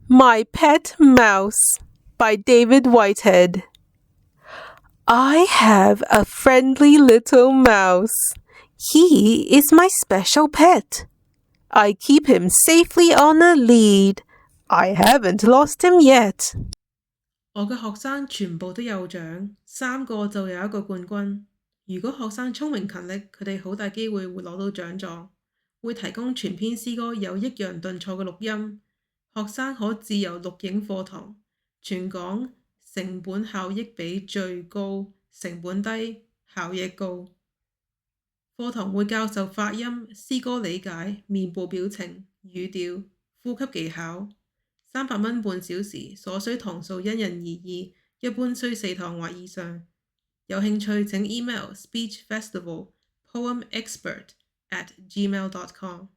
My Pet Mouse by David Whitehead. I have a friendly little mouse. He is my special pet. I keep him safely on a lead. I haven't lost him yet. 我嘅學生全部都有獎，3個就有1個冠軍。如果學生聰明勤力，佢哋好大機會會攞到獎狀。會提供全篇詩歌有抑揚頓挫嘅錄音，學生可自由錄影課堂。全港成本效益比最高，成本低，效益高。課堂會教授發音、詩歌理解、面部表情、語調、呼吸技巧。300蚊半小時，所需堂數因人而異，一般需4堂或以上。有興趣請 email speechfestivalpoemexpert@gmail.com。